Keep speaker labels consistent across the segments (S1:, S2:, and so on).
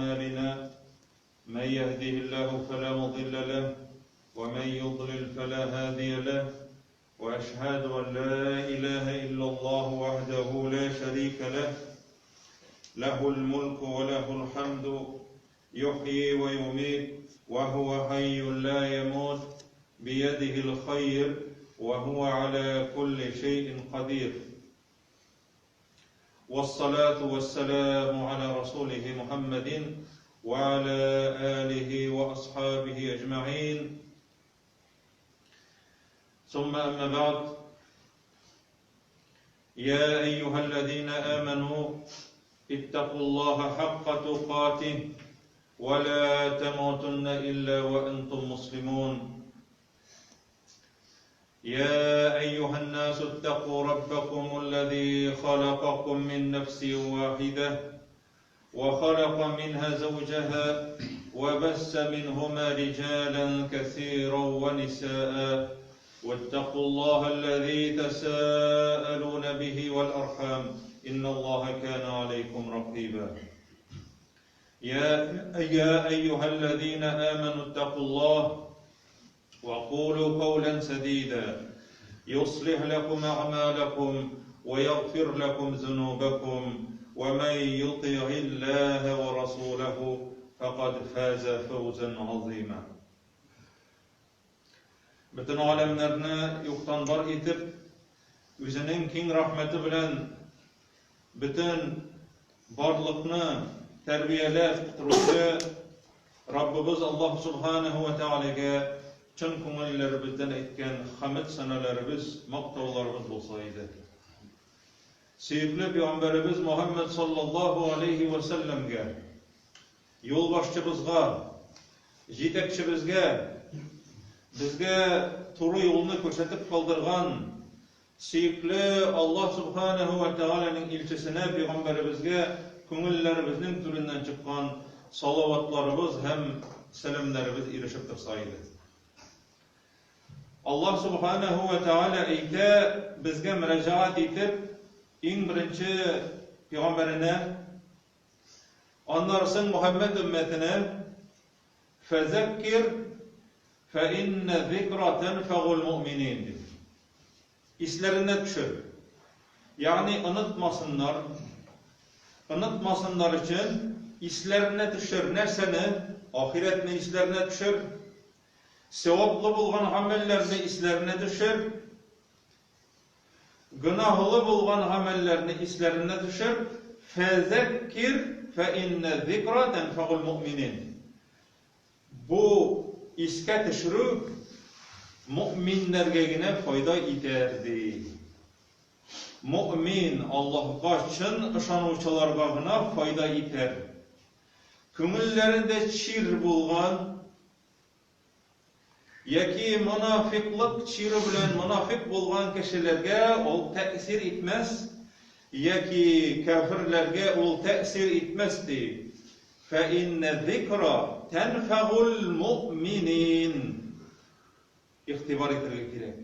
S1: أعمالنا من يهده الله فلا مضل له ومن يضلل فلا هادي له وأشهد أن لا إله إلا الله وحده لا شريك له له الملك وله الحمد يحيي ويميت وهو حي لا يموت بيده الخير وهو على كل شيء قدير والصلاة والسلام على رسوله محمد وعلى آله وأصحابه أجمعين ثم أما بعد يا أيها الذين آمنوا اتقوا الله حق تقاته ولا تموتن إلا وأنتم مسلمون يا أيها الناس اتقوا ربكم الذي خلقكم من نفس واحدة وخلق منها زوجها وبث منهما رجالا كثيرا ونساء واتقوا الله الذي تساءلون به والأرحام إن الله كان عليكم رقيبا يا أيها الذين آمنوا اتقوا الله وقولوا قولا سديدا يصلح لكم أعمالكم ويغفر لكم ذنوبكم ومن يطع الله ورسوله فقد فاز فوزا عظيما. Bütün alemlerini yoktan var etip, özünün keng rahmeti bilen bütün barlıkını terbiyelep turuşu Rabbimiz Allah Subhanahu ve Teala'ya çın köngüllerimizden etken hamd sanalarımız, maktavlarımız olsaydı. Sevgili Peygamberimiz Muhammed sallallahu aleyhi ve sellem'ge, yolbaşçımızga, jetekçimizge, bizge turu yolunu ko'rsatib kaldırgan sevgili Allah Subhanahu ve Teala'nın ilçesine Peygamberimizge köngüllerimizin türünden çıkan salavatlarımız hem selamlarımız erişip tursaydı. Allah Subhanahu ve Teala eyte bizge müracaat etip en birinci Peygamberine anlarsın Muhammed ümmetine fezekkir fe inne zikra tenfe'ul mu'minin İslerine düşür. Yani unutmasınlar için islerine düşür. Nerseni? Ahiretini islerine düşür. Sevaplı bulgan amellerini islerine düşür. Günahlı bulgan amellerini islerine düşür. Fezekkir fe inne zikra tenfe'ul mu'minin. Bu iske düşürü müminlerge yine fayda iterdi. Mümin Allah'a çın ışanuvçılarga gına fayda iter. Köngüllerinde çir bulgan yaki münafıklık çiri bilen münafık bulgan kişilerge ol tesir etmez. Yaki kafirlerge ol tesir etmezdi. Fe inne zikra tenfe'ul mu'minin. İhtibar ettirmek gerek.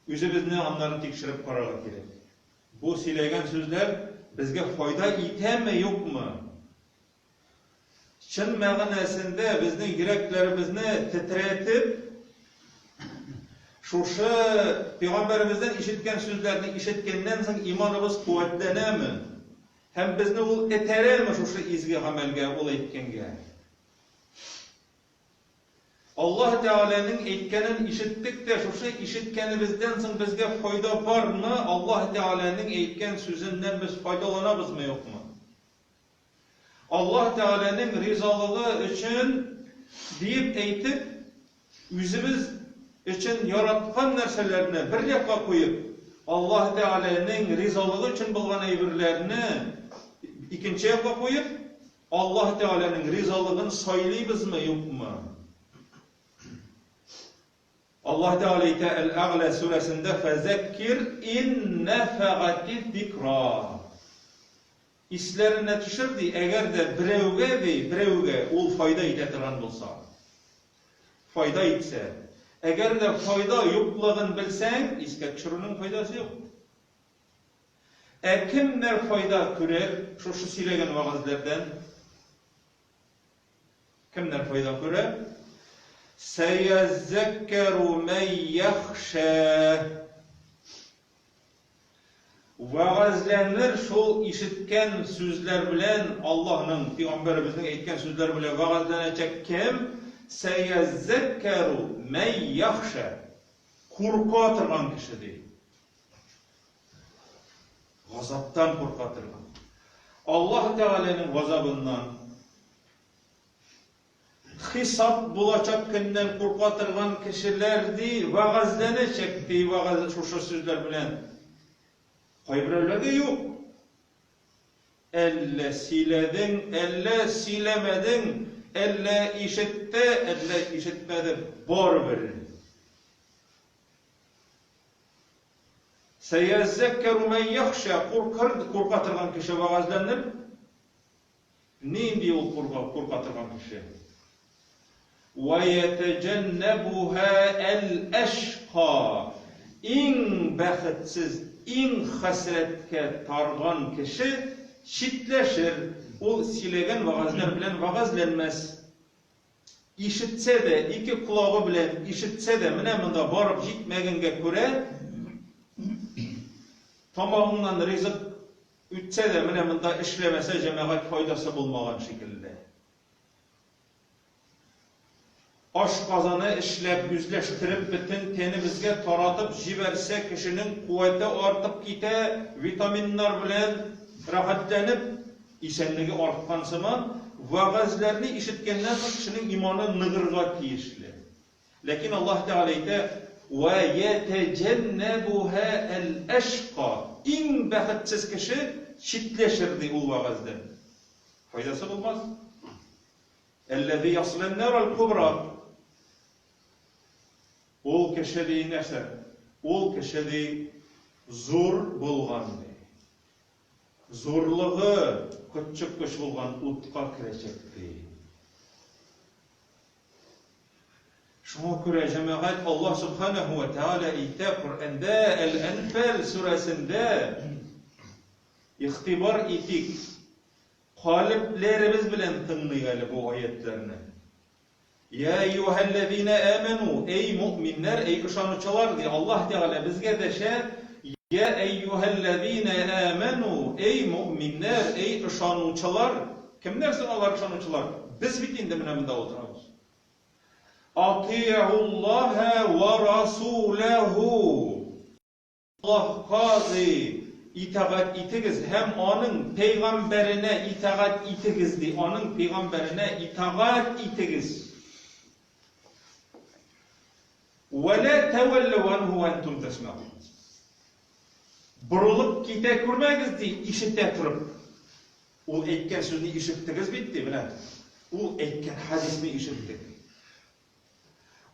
S1: Özümüzni anlarını tekşirip karamak gerek. Bu söylegen sözler bizge fayda ite mi yok mu? Çın mağanasında bizning yüreklerimizni titretip şuşu Peygamberimizden işitken sözlerini işitkenden soň imanımız kuvvetlenemi? Hem bizni ol eteremi şuşu izgi amelge ol etkenge? Allah Teala'nın eytkenin işittik de şuşu işitkenimizden soň bizge fayda var mı? Allah Teala'nın eytken sözünden biz faydalanabız mı yok mu? Allah Teala'nın rizalığı için deyip eytip yüzümüz için yaratkan nerselerine bir yakka koyup Allah Teala'nın rizalığı için bulgan eybirlerini ikinci yakka koyup Allah Teala'nın rizalığını saylaybız mı yok mu? Allah Teala El-A'la suresinde fezekkir in nefe'ati zikra. İslerine düşürdü eğer de birevge ol fayda etetiren bolsa. Fayda etse. Eğer de fayda yoklığını bilsen, iske düşürünün faydası yok. Kimler fayda kürer? Şu söylegen vaazlardan Kimler fayda göre? Seyezekkeru men yakhşâ. Vaazlanır şol işitken sözler bilen Allah'ın, Peygamberimizin aytgan sözler bilen vaazlanacak kim? Seyezekkeru men yakhşâ. Korka turgan kişi değil. Gazaptan korka turgan. Allah Teala'nın gazabından, hisap bulacak günden korka turgan kişilerdi vaazlanacak diye vaaz şu sözler bilen. Haybrelerde yok. Elle siledin, elle silemedin, elle işitti, elle işitmedi. Bor verin. Seyezekkeru men yakhşâ. Korkatırgan kişi vaazlanır. Neydi o korkatırgan kişi? Ve yetecennebuha el-eşqa. İn bəxitsiz, in hasretke targan kişi şitleşir. O silegen vaazlar bilen vaazlenmez. İşitse de, iki kulağı bilen işitse de, mine mında barıp jitmegenge göre tamamından rızık ütse de, mine mında işlemese cemaat faydası bulmagan şekilde. Aşqazanı işlep, yüzleştirip, bütün tenimizge taratıp jiberse kişinin kuvveti artıp gite, vitaminler bilen rahatlanıp, isenligi artkan zaman, vaazlarını işitkenden sonra kişinin imanı nığırga tiyişli. Lakin Allah Teala ite, وَيَتَجَنَّبُهَا الْاَشْقَى. İn bəxitsiz kişi şitleşirdi o vaazdan. Faydası bulmaz. اَلَّذِي يَصْلَ النَّارَ الْكُبْرَى. Ol kişiliği nese? Ol kişiliği zor bulgandı. Zorluğu küçük güç bulgan utqa kirecekti. Şuna göre cemaat Allah Subhanahu ve Teala ite Kur'an'da El-Enfal suresinde ihtibar etik. Kaliplerimiz bilen tınlayalım bu ayetlerini. Ya eyyühellezine amenu, ey müminler, ey işanıcılar diye Allah Teala bizge deşe. Ya eyyühellezine amenu, ey müminler, ey işanıcılar. Kimlersin Allah işanıcılar? Biz bitinde müneminde otururuz. Ati'ullaha ve rasulahu. Allah kazi itaat itigiz, hem onun peygamberine itaat itigizdi, onun peygamberine itaat itigiz. وَلَا تَوَلَّوْا عَنْهُ وَاَنْتُمْ تَسْمَعُونَ. Burulup gite kurmagizdi, işitte turup. O etken sözünü işittigiz bitti bilen. O etken hadisini işittik.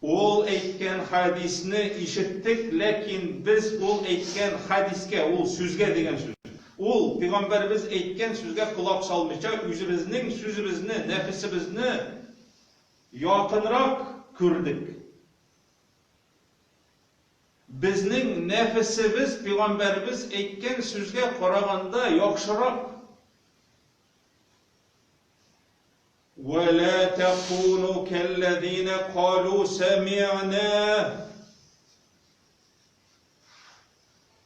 S1: O etken hadisini işittik, lakin biz o etken hadiske, o sözge degen söz. O Peygamberimiz etken sözge kulak salmışça, üzümüzün sözümüzünü, nefisimizni yakınrak kürdük. Bizning nefisimiz Peygamberimiz etken sözge qaraganda yaxshiroq. وَلَا تَكُونُوا كَالَّذِينَ قَالُوا سَمِعْنَا.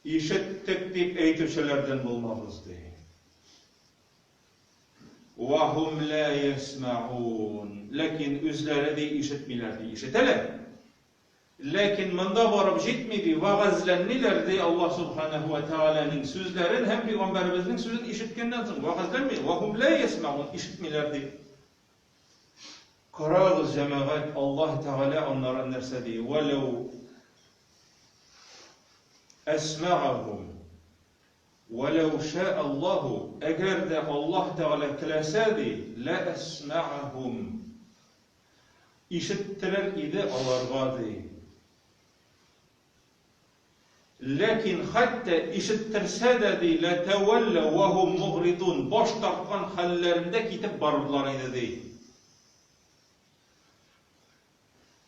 S1: İşittik deyip eytüşelerden bulmamız değil. وَهُمْ لَا يَسْمَعُونَ. Lakin üzleri de işitmilerdi. İşiteler. Lakin manda barıp jitmedi, vaazlannilerdi Allah Subhanahu ve Teala'nın sözlerin hem Peygamberimizin sözünü işitkenden sonra vaazlanmıyor. وَهُمْ لَا يَسْمَعُونَ. İşitmilerdi. Karağız cemaat Allah Teala onlara nerse diye وَلَوْ أَسْمَعَهُمْ وَلَوْ شَاءَ اللّٰهُ. Eğer de Allah Teala dileseydi لَأَسْمَعَهُمْ. İşittiler idi alargadı. Lakin hatta işittirse de değil لَتَوَلَّ وَهُمْ مُغْرِدُونَ. Baş tartkan hallerinde gidip barırlarıydı değil.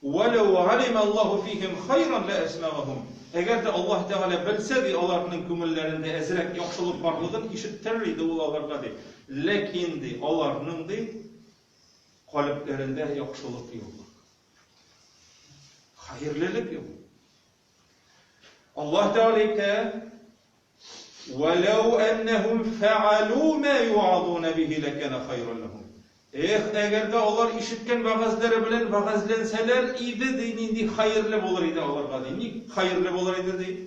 S1: وَلَوْ عَلِمَ اللّٰهُ فِيهِمْ خَيْرًا لَأَسْمَعَهُمْ. Eğer de Allah Teala bilseydi onların kömüllerinde ezrek yaxşılık barlığın işittirirdi olarlarga değil. Lakin de onların de kalplerinde yakışılık yok. Hayırlılık yok. Allah Teala ise وَلَوْ أَنَّهُمْ فَعَلُوا مَا يُوعَظُونَ بِهِ لَكَانَ خَيْرًا لَهُمْ. Eğer de onlar işitken vaazları bilen vaazlenseler idi deyini hayırlı olur idi onlarga deyini hayırlı olur idi deyini.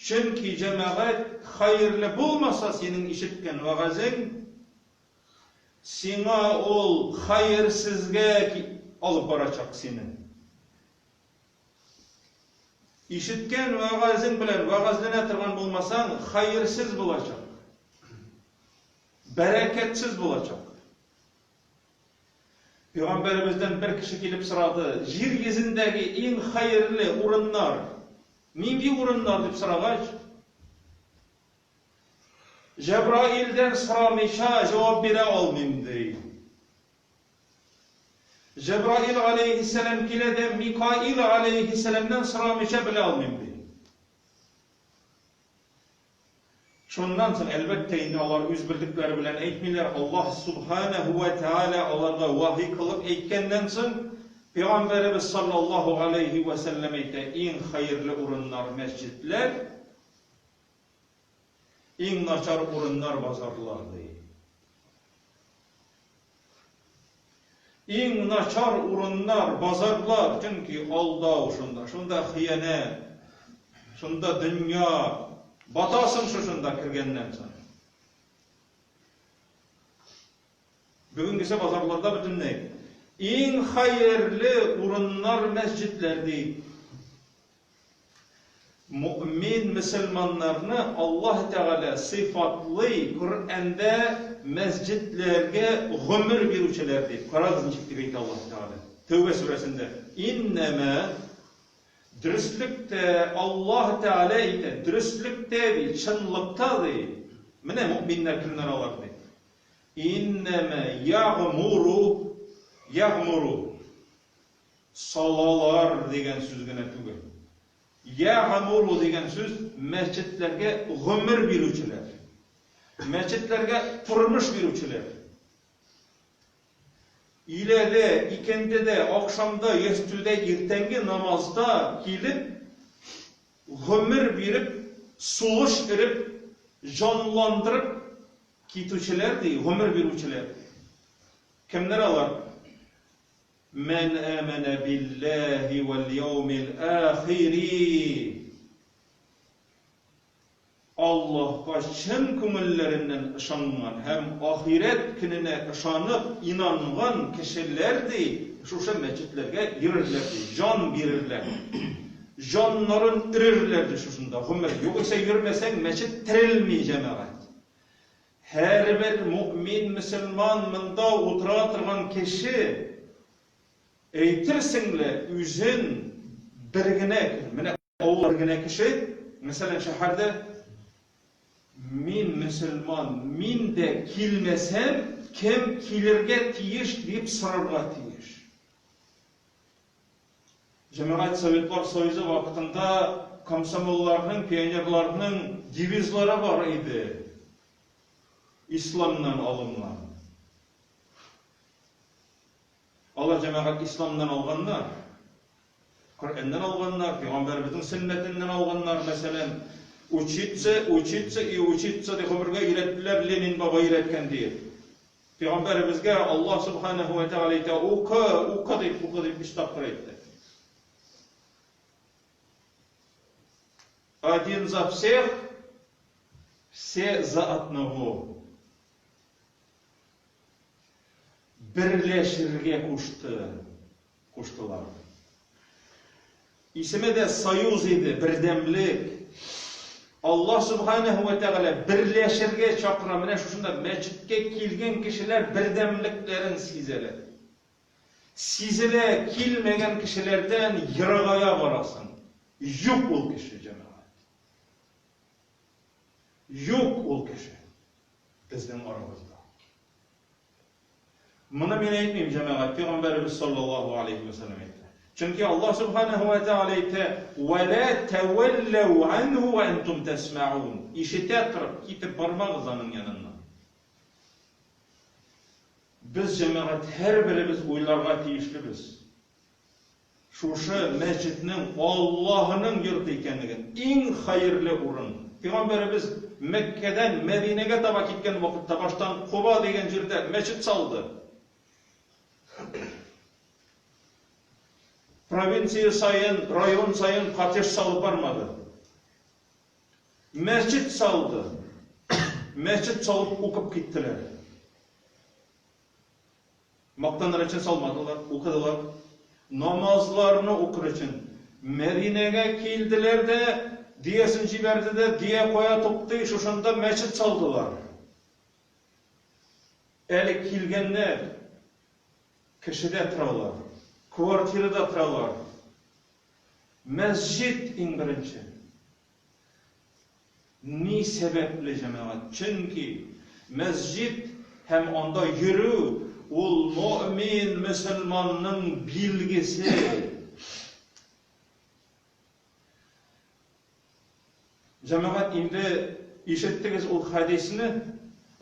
S1: Çünkü cemaat hayırlı bulmasa senin işitken vaazın sana ol hayırsızga alıp baracak seni. İşitken vaazın bilen vaazlana turgan bulmasan hayırsız bulacak. Bereketsiz bulacak. Peygamberimizden bir kişi gelip soradı, yeryüzündeki en hayırlı urunlar, nindi urunlar dep soragaç, Cebrail'den soramışa cevap bire almayayım deydi. Cebrail aleyhisselam kilede Mikail aleyhisselamdan soramışa bile almayayım deydi. Şundan sonra elbette indi onlar üz bildikleri bilen eytmiler Allah subhanahu ve teala onlarga vahiy kılıp eytkenden sonra Peygamberimiz sallallahu aleyhi ve sellem eytti en hayırlı urunlar mescitler, en naçar urunlar bazarlardı. En naçar urunlar bazarlar çünkü aldao şunda hıyanet, şunda dünya batasın şuşunda kirgenden sonra. Bugünkü pazarlarda bütün ne? En hayırlı urunlar mescitlerdi. Mümin Müslümanlarını Allah Teala sıfatlı Kur'an'da mescitlerge ömür verüçelerdi. Karagızın çıktı beyti Allah Teala. Tevbe suresinde. İnneme dürüstlükte Allah Teala ite dürüstlükte değil, çınlıkta değil. Mene müminler kimden alardı? İnneme yağmuru salalar degen söz gene tügü. Yağmuru degen söz mescitlerge ömür verüçeler. Mescitlerge turmuş verüçeler. İlede, ikindide, akşamda, yestüde, ertengi namazda gelip, ömür verip, suluş verip, canlandırıp kitüçeler değil, ömür verüçeler. Kimler alar? Men amene billahi vel yevmil ahiri. Allah'a çın kümüllerinden ışanman hem ahiret gününe ışanıp inangan kişilerdi şu mescitlerge girirlerdi, can verirler. Canların tirirlerdi şuşunda. Yoksa yürümesen mescit tirilmey cemaat. Her bir mümin Müslüman mında otura turgan kişi eytirsinle üzün birgine, mene Allah birgine kişi mesela şehirde min Müslüman, min de kilmesem, kim kilirge tiyiş deyip sorarga tiyiş. Cemaat Sovetler Soyuzu vaktında komsomollarının, pionerlarının divizleri var idi. İslam'dan alınlar. Allah cemaat İslam'dan alganlar, Kur'an'dan alganlar, Peygamberimizin sünnetinden alganlar mesela. Учиться diye ömürge ilettiler, Lenin baba iletken diye. Peygamberimizge Allah subhanahu ve teala ite oku deyip istaqır etti. Один за всех, все за одного. Birleşirge kuştular. İsmi de soyuz idi, birdemlik. Allah subhanahu ve teala birleşirge çakıramına şuşunda mescitke kilgen kişiler birdemliklerin sizele. Sizele kilmegen kişilerden yırgaya varasın. Yok ol kişi cemaat. Yok ol kişi. Bizden aramızda. Bunu ben etmeyeyim cemaat. Peygamberimiz sallallahu aleyhi ve sellem etti. Çünkü Allah subhanahu ve teala ite وَلَا تَوَلَّوْا عَنْهُ وَاَنْتُمْ تَسْمَعُونَ İşite atıp gidip parmağızanın yanına. Biz cemaat her birimiz oylarga tiyişlibiz. Şuşu mescidinin Allah'ın yurdu ekenligin, en hayırlı urun. Peygamberimiz Mekke'den Medine'ye taba gitken vakitte baştan Kuba degen yerde mescid saldı. Provinsiya sayın, rayon sayın kateş salıp barmadı. Mescid saldı. Mescid salıp okup gittiler. Maktanlar için salmadılar, okudular. Namazlarını okur için Medine'ye keldiler de diyesin jiberdi de diye koya toptu, şuşunda mescid saldılar. Eli kelgenler kişide turalar, kvartirada turalar. Mescid en birinci. Ni sebeple cemaat? Çünkü mescid hem onda yürü, ol mümin Müslümanın bilgisi. Cemaat indi işittiniz o hadisini,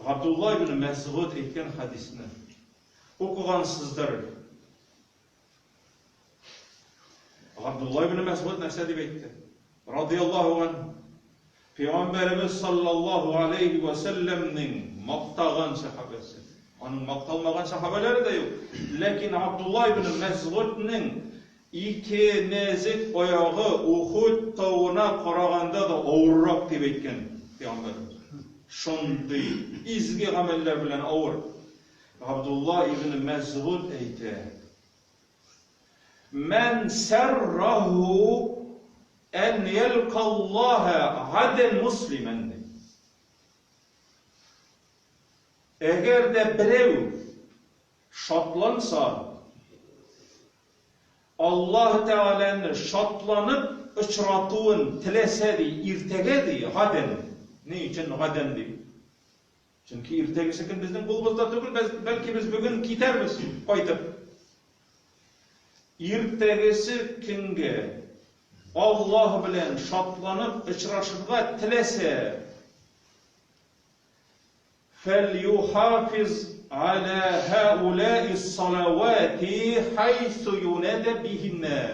S1: Abdullah ibn Mes'ud etken hadisini. Okugansızdır. Abdullah ibn Mes'ud нәрсе дип әйтте? Radiyallahu anh. Peygamberimiz sallallahu aleyhi ve sellem'nin maqtagan sahabesi. Onun maqtalmagan sahabeleri de yok. Lakin Abdullah ibn Mes'ud'nin iki nezik ayağı Uhud tağına qaraganda da ağırrak deb aytgan Peygamberimiz. Şonday izgi ameller bilen ağır. Abdullah ibn Mes'ud aytdi: "Men serrahu en yelqallaha gaden muslimen." Eğer de birev şatlansa, Allah Teala'nın şatlanıp uçratığın tilesedi, irtegedi, gaden. Ne için gaden deyip? Çünkü irtegisi ki bizden kolumuzda tükür, belki biz bugün gidermiz, koydup. Irtegisi kinge Allah bilen şatlanıp uçraşırga tilese, فَلْيُحَافِظْ عَلَى هَؤُلَاءِ الصَّلَوَاتِ حَيْثُ يُنَدَ بِهِنَّ.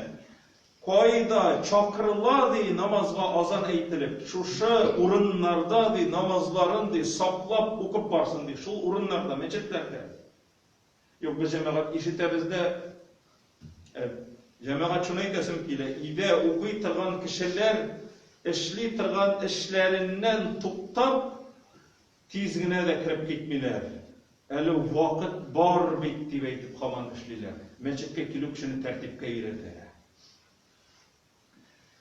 S1: Koyda çakırladı namazga azan eytilip, şuşa urunlarda namazlarını saplap okup barsın diye, şu urunlarda, meçetlerde. Yok biz cemaat işitebizde, cemaat şunu desim ki, ide okuy tırgan kişiler, işli tırgan işlerinden tuktap, tizgine de kirip gitmiler. Eli vakit bar bitti ve etip kaman işliler. Meçetke kiluk şunu tertipke girdi.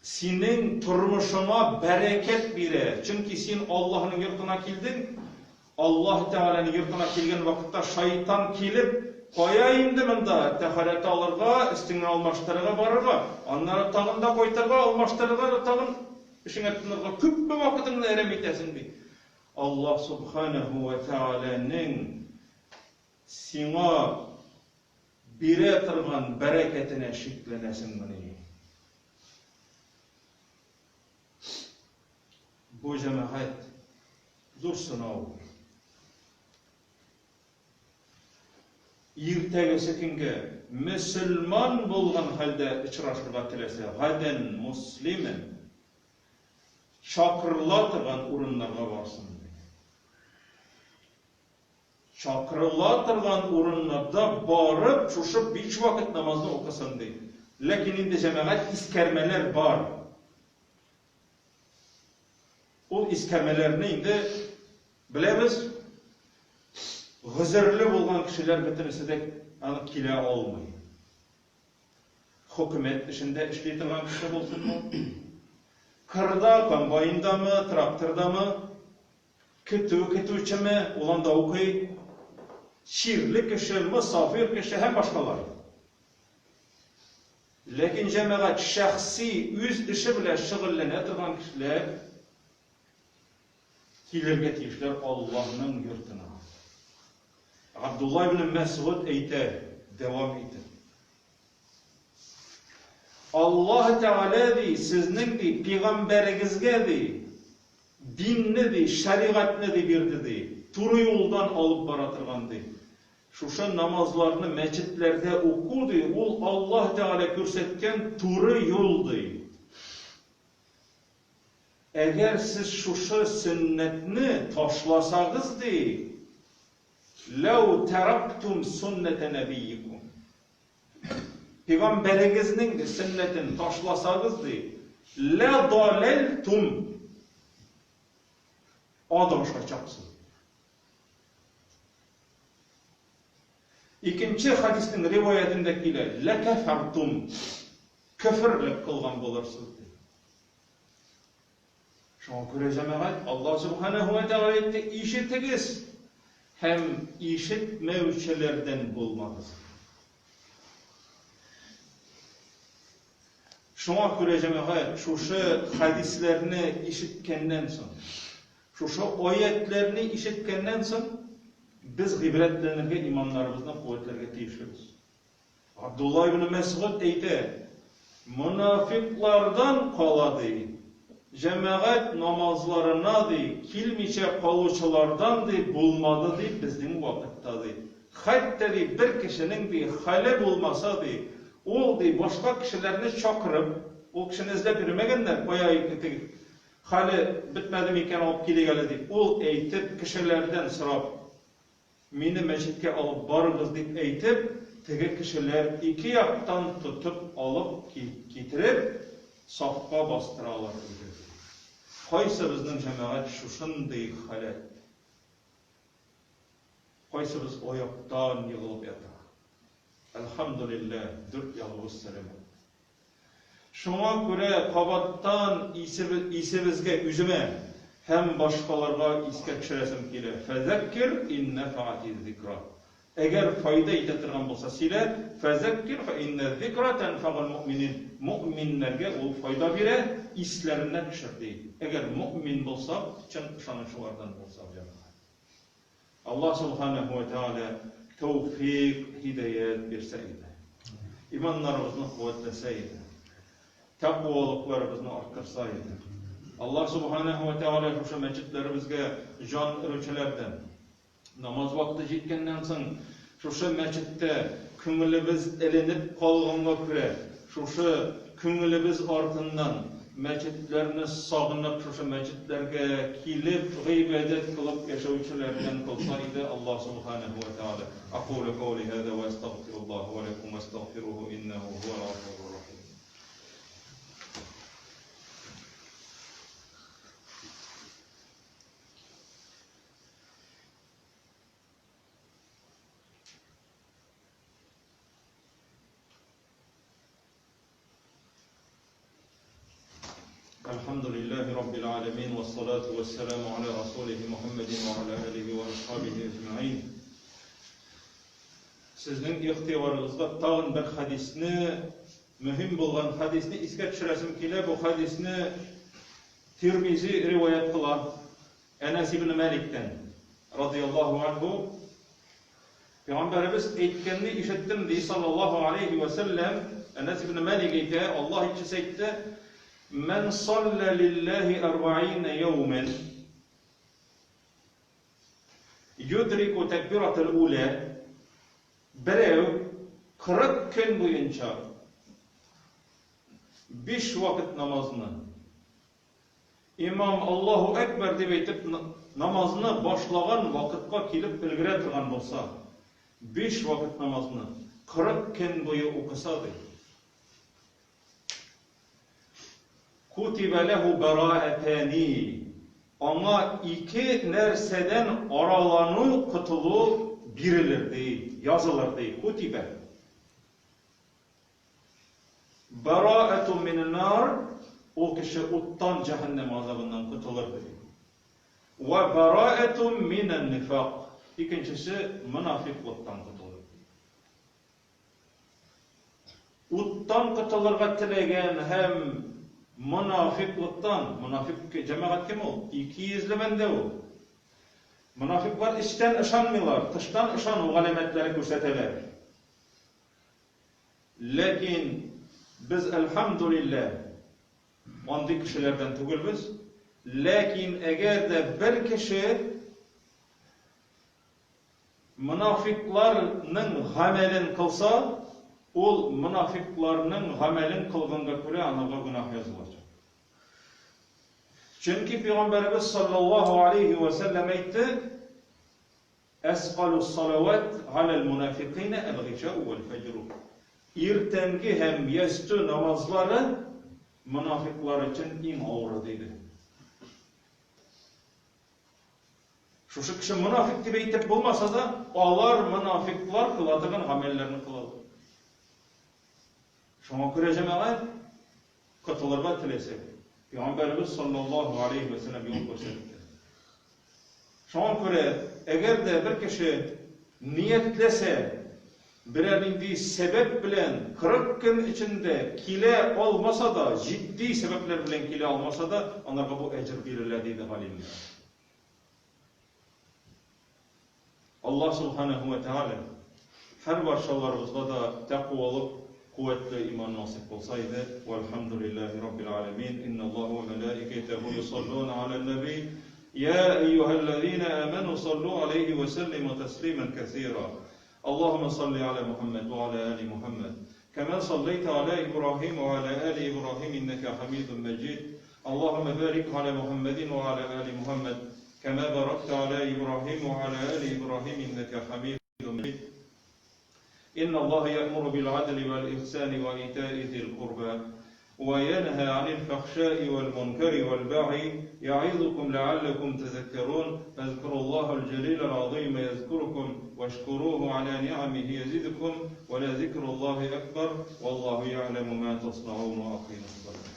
S1: Senin turmuşuna bereket bire. Çünkü sen Allah'ın yurtuna kildin. Allah Teala'nın yurtuna kilgen vakitte şeytan kilip koyayım deminde teharete alırga, istinle almaştırıga barırga, onları tağında koytarga, almaştırıga, tağın işin ettinirga, küp bir vakitinde eremetesin diye. Allah Subhanahu ve Teala'nın sana bire tırgan bereketine şüklenesin bunu. Bu cemaat zor sınav. Irtegisi kinge Müslüman bolgan halde içraşırga tilese, gaden muslimen çakırlatırgan urunlarga barsın. Çakırlatırgan urunlarda barıp çuşup beş vakit namazını okasın deydi. Lakin indi cemaat iskermeler var. O iskermelerini indi bilemiz. Gızırlı bolgan kişiler bitinisi de kile olmayı. Hükümet içinde işletilen kişi bolsun mu? Kırda, kombayında mı, traktörda mı? Kütüçü mi? Olan da okuy. Şirli kişi, misafir kişi hem başkaları. Lakin cemaat şahsi üz işi bile şıgıllene kişiler kilerge tiyişler Allah'ın yurtuna. Abdullah ibn Mes'ud eyter, devam eyter. Allah Teala di, sizning di, peygamberingizge di, dinni di, şeriatni di birdi di, turu yoldan alıp baratırgan di. şuşa namazlarını meçitlerde okudu, ol Allah Teala körsetken turu yoldu. Eğer siz şuşa sünnetini taşlasağız de, لَوْ تَرَقْتُمْ سُنَّةَ نَبِيِّكُمْ Peygamberinizin sünnetini taşlasağız de, لَضَلَلْتُمْ adamşacaksınız. İkinci hadisin rivayetindeki lekefertum küfürlük kılgan bularsınız. Şuna göre cemaat Allah Subhanahu ve Teala etti işitiniz hem işitmevçilerden bulmanız. Şuna göre cemaat şu hadislerini işitkenden sonra şu ayetlerini işitkenden sonra biz gıybretlenirge imanlarımızdan kuvvetlerge teyişiriz. Abdullah ibn Mesud deydi, münafıklardan kaladı, cemaat namazlarına dey, kilmiçe kalıcılardan dey, bulmadı dey, bizden vakitta dey. Hatta dey, bir kişinin dey, hali bulmasa dey, ol dey, başka kişilerini çakırıp, o kişini izlep yürümegenler, bayağı hali bitmedi miken alıp kiligeli dey, ol eytip kişilerden sırap, meni meçitke alıp barınız deyip eytip, tege kişiler iki yaktan tutup alıp getirip safqa bastıralar. Qaysı bizning cemaat şuşunday halet. Qaysı biz oyaktan yığılıp yatar. Elhamdülillah, 4 yalığız selamet. Şuna göre qabattan isibizge üzüme hem başkalarga iske kişiresim kele. Fezekkir inne fa'ati zikra. Eğer fayda itetirgan bolsa sile, fezekkir fe inne zikra tenfa'ul mu'minin. Mu'minlerge o fayda bire, islerinden kişirdi. Eğer mu'min bolsa, çın şanışılardan bolsa. Allah Subhanahu ve Teala tevfik, hidayet berseydi. İmanlarımızını kuvvetleseydi. Takvalıklarımızını arttırsaydı. Allah Subhanahu ve Teala şu meçitlerimizge can ölçülerden namaz vakti jetkenden soň şu meçitte köngülübiz elenip kalganga göre şu köngülübiz ardından meçitlerini sagınıp şu meçitlerge kilip gıybedet kılıp yaşauvchilerden kılsaydı Allah Subhanahu ve Teala aqulu qawli hada ve estağfirullah ve lekum estağfiruhu innehu huvel gafurur rahim. Elhamdülillahi Rabbil alemin ve salatu ve selamu ala Resulihi Muhammedin ve ala alihi ve ashabihi ecma'in. Sizin ihtivarınızda tağın bir hadisini, mühim bulgan hadisini iske düşüresim kele. Bu hadisini Tirmizi rivayet kılan Enes ibn Malik'ten radıyallahu anhu Peygamberimiz eytkenini işittim diye sallallahu aleyhi ve sellem Enes ibn Malik eyte Allah içi eytti Men salle lillahi 40 yevmen yudriku tekbiratul ula birev 40 gün boyunca 5 vakit namazını İmam Allahu Ekber deb aytib namazını başlagan vakitga kelip ilgire turgan bolsa 5 vakit namazını 40 gün boyu okusa kutibe lehu beraetani ona iki nerseden aralanu kutulu birilirdi, yazılırdı. Kutibe beraetu minin nar o kişi uttan cehennem azabından kurtulurdu. Ve beraetu minen nifak ikincisi münafıklıktan kurtulurdu. Uttan kurtulurga tilegen hem münafıklıktan, münafık cemaat kim ol? 200'lü bende o. Münafıklar içten ışanmıyorlar, dıştan ışan o alametleri gösterseler. Lakin biz elhamdülillah ondik kişilerden tugulbiz. Lakin eğer de bir kişi Münafıklarning amelin kılsa, ol münafıklarning amelin kılganga göre anaga günah yazılacak. Çünkü Peygamberimiz sallallahu aleyhi ve sellem aytdı: "Esqalus salavat alel munafiqina el-gişâ'u vel-fecru." Ertengi hem yestü namazları münafıklar için en ağır dedi. Şu kişi münafık diye aytip bulmasa da, onlar münafıklar kıladığın amellerini kıladı. Şuna göre cemaat kıtılırga tilesek. Peygamberimiz sallallahu aleyhi ve sellem yol gösterdi. Şuna göre eğer de bir kişi niyetlese, bir sebep bilen 40 gün içinde kile olmasa da, ciddi sebepler bilen kile olmasa da, onlara bu ecir verirler dedi halimler. Allah subhanahu ve teala her başlarımızda da takvalık, kuvvetli iman nasip olsaydı. Velhamdülillahi Rabbil alemin. İnnallahu ve melâiketehu yusallûne alen nebi. Ya eyyühellezîne âmenû sallû aleyhi ve sellimu teslîmen kesîrâ. Allahümme salli ala Muhammed ve ala ali Muhammed. Kema salleyte ala İbrahim ve ala ali İbrahim inneke hamidun mecid. Allahümme barik ala Muhammedin ve ala ali Muhammed. كما باركت على إبراهيم وعلى آل إبراهيم إنك حميد مجيد إن الله يأمر بالعدل والإحسان وإيتاء ذي القربى وينهى عن الفحشاء والمنكر والبغي يعظكم لعلكم تذكرون فاذكروا الله الجليل العظيم يذكركم واشكروه على نعمه يزدكم ولذكر الله أكبر والله يعلم ما تصنعون وأقيموا الصلاة